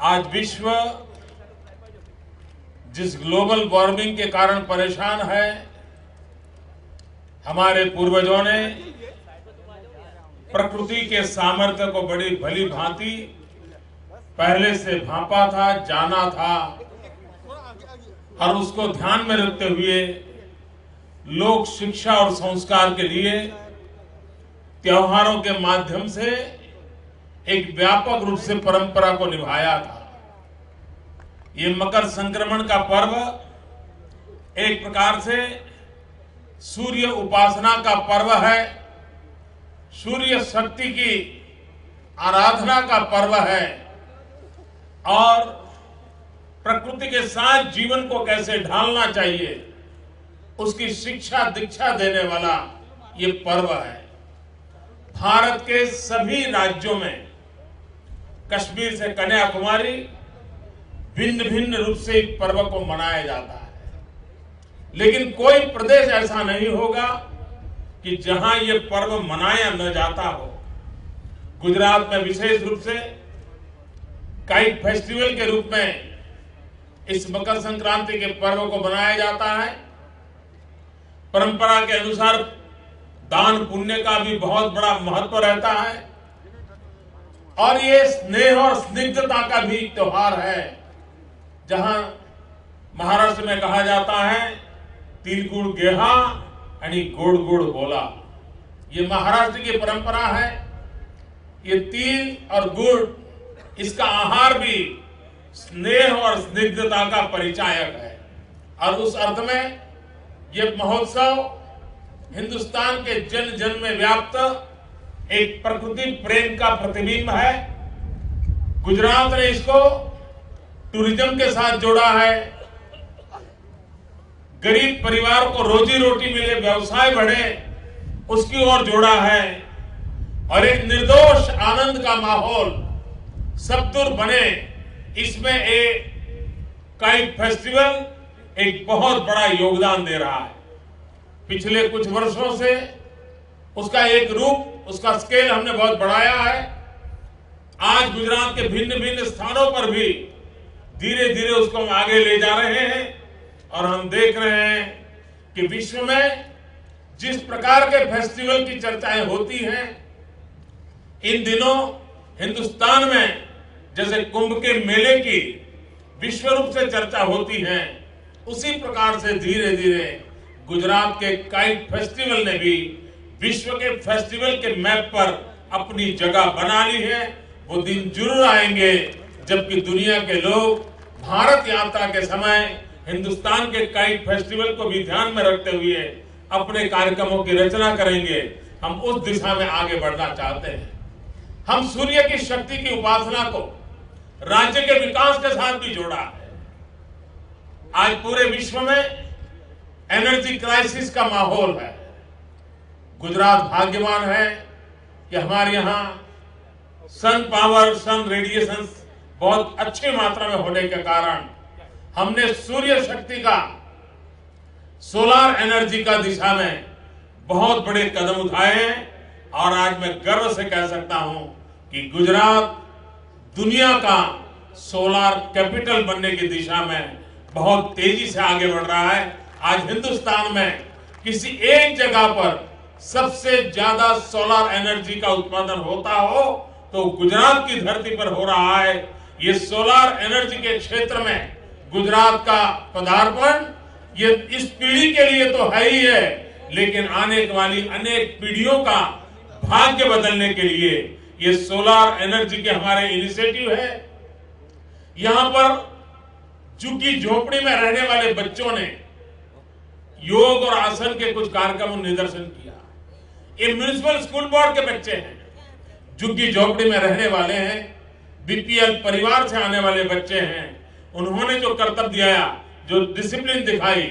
आज विश्व जिस ग्लोबल वार्मिंग के कारण परेशान है, हमारे पूर्वजों ने प्रकृति के सामर्थ्य को बड़ी भली भांति पहले से भांपा था, जाना था और उसको ध्यान में रखते हुए लोक शिक्षा और संस्कार के लिए त्योहारों के माध्यम से एक व्यापक रूप से परंपरा को निभाया था। ये मकर संक्रमण का पर्व एक प्रकार से सूर्य उपासना का पर्व है, सूर्य शक्ति की आराधना का पर्व है और प्रकृति के साथ जीवन को कैसे ढालना चाहिए उसकी शिक्षा दीक्षा देने वाला ये पर्व है। भारत के सभी राज्यों में कश्मीर से कन्याकुमारी भिन्न भिन्न रूप से इस पर्व को मनाया जाता है, लेकिन कोई प्रदेश ऐसा नहीं होगा कि जहां ये पर्व मनाया न जाता हो। गुजरात में विशेष रूप से काइट फेस्टिवल के रूप में इस मकर संक्रांति के पर्व को मनाया जाता है। परंपरा के अनुसार दान पुण्य का भी बहुत बड़ा महत्व रहता है और ये स्नेह और स्निग्धता का भी त्योहार है, जहां महाराष्ट्र में कहा जाता है तिल गुड़ गेहा यानी गुड़ गुड़ बोला। ये महाराष्ट्र की परंपरा है। ये तिल और गुड़ इसका आहार भी स्नेह और स्निग्धता का परिचायक है और उस अर्थ में ये महोत्सव हिंदुस्तान के जन जन में व्याप्त एक प्रकृति प्रेम का प्रतिबिंब है। गुजरात ने इसको टूरिज्म के साथ जोड़ा है, गरीब परिवार को रोजी रोटी मिले, व्यवसाय बढ़े, उसकी ओर जोड़ा है और एक निर्दोष आनंद का माहौल सबदुर बने, इसमें एक काइट फेस्टिवल एक बहुत बड़ा योगदान दे रहा है। पिछले कुछ वर्षों से उसका एक रूप, उसका स्केल हमने बहुत बढ़ाया है। आज गुजरात के भिन्न भिन्न स्थानों पर भी धीरे धीरे उसको हम आगे ले जा रहे हैं और हम देख रहे हैं कि विश्व में जिस प्रकार के फेस्टिवल की चर्चाएं होती हैं, इन दिनों हिंदुस्तान में जैसे कुंभ के मेले की विश्व रूप से चर्चा होती है, उसी प्रकार से धीरे धीरे गुजरात के काइट फेस्टिवल ने भी विश्व के फेस्टिवल के मैप पर अपनी जगह बना ली है। वो दिन जरूर आएंगे जबकि दुनिया के लोग भारत यात्रा के समय हिंदुस्तान के काइट फेस्टिवल को भी ध्यान में रखते हुए अपने कार्यक्रमों की रचना करेंगे। हम उस दिशा में आगे बढ़ना चाहते हैं। हम सूर्य की शक्ति की उपासना को राज्य के विकास के साथ भी जोड़ा है। आज पूरे विश्व में एनर्जी क्राइसिस का माहौल है। गुजरात भाग्यवान है कि हमारे यहाँ सन पावर, सन रेडिएशन बहुत अच्छी मात्रा में होने के कारण हमने सूर्य शक्ति का, सोलर एनर्जी का दिशा में बहुत बड़े कदम उठाए हैं और आज मैं गर्व से कह सकता हूं कि गुजरात दुनिया का सोलर कैपिटल बनने की दिशा में बहुत तेजी से आगे बढ़ रहा है। आज हिंदुस्तान में किसी एक जगह पर सबसे ज्यादा सोलर एनर्जी का उत्पादन होता हो तो गुजरात की धरती पर हो रहा है। ये सोलर एनर्जी के क्षेत्र में गुजरात का पदार्पण ये इस पीढ़ी के लिए तो है ही है, लेकिन आने वाली अनेक पीढ़ियों का भाग्य बदलने के लिए ये सोलर एनर्जी के हमारे इनिशिएटिव है। यहां पर झुग्गी झोपड़ी में रहने वाले बच्चों ने योग और आसन के कुछ कार्यक्रमों निदर्शन किया। ये म्युनिसिपल स्कूल बोर्ड के बच्चे हैं, झुग्गी झोपड़ी में रहने वाले हैं, बीपीएल परिवार से आने वाले बच्चे हैं। उन्होंने जो कर्तव्य दिखाया, जो डिसिप्लिन दिखाई,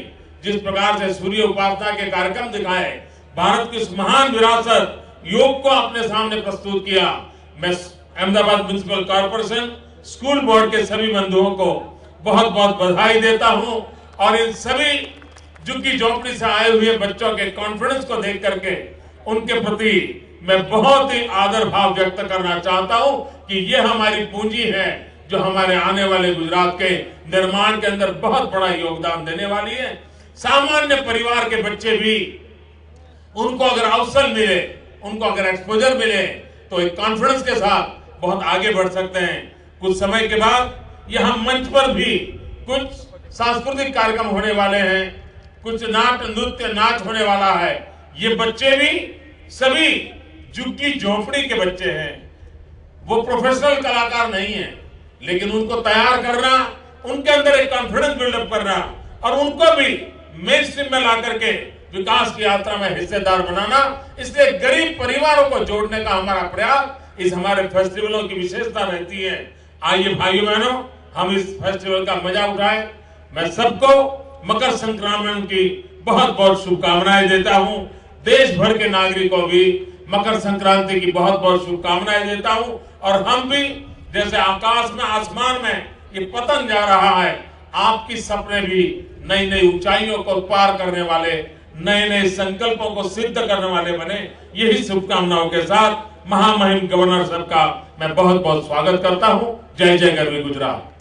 जिस प्रकार से सूर्य उपासना के कार्यक्रम दिखाए, भारत की उस महान विरासत योग को अपने सामने प्रस्तुत किया। मैं Ahmedabad municipal corporation school board के सभी बंधुओं को बहुत बहुत बधाई देता हूं और इन सभी झुग्गी झोपड़ी से आए हुए बच्चों के कॉन्फिडेंस को देख करके उनके प्रति मैं बहुत ही आदर भाव व्यक्त करना चाहता हूं कि ये हमारी पूंजी है जो हमारे आने वाले गुजरात के निर्माण के अंदर बहुत बड़ा योगदान देने वाली है। सामान्य परिवार के बच्चे भी, उनको अगर अवसर मिले, उनको अगर एक्सपोजर मिले तो एक कॉन्फिडेंस के साथ बहुत आगे बढ़ सकते हैं। कुछ समय के बाद यहाँ मंच पर भी कुछ सांस्कृतिक कार्यक्रम होने वाले हैं, कुछ नाट्य नृत्य नाच होने वाला है। ये बच्चे भी सभी झुग्गी झोंपड़ी के बच्चे हैं, वो प्रोफेशनल कलाकार नहीं है, लेकिन उनको तैयार करना, उनके अंदर एक कॉन्फिडेंस बिल्डअप करना और उनको भी मेन स्ट्रीम में ला करके विकास की यात्रा में हिस्सेदार बनाना, इसलिए गरीब परिवारों को जोड़ने का हमारा प्रयास इस हमारे फेस्टिवलों की विशेषता रहती है। आइए भाइयों बहनों, हम इस फेस्टिवल का मजा उठाएं। मैं सबको मकर संक्रांति की बहुत बहुत शुभकामनाएं देता हूं। देश भर के नागरिकों भी मकर संक्रांति की बहुत बहुत शुभकामनाएं देता हूं। और हम भी जैसे आकाश में, आसमान में ये पतंग जा रहा है, आपकी सपने भी नई नई ऊंचाइयों को पार करने वाले, नए नए संकल्पों को सिद्ध करने वाले बने। यही शुभकामनाओं के साथ महामहिम गवर्नर साहब का मैं बहुत बहुत स्वागत करता हूं। जय जय गरवी गुजरात।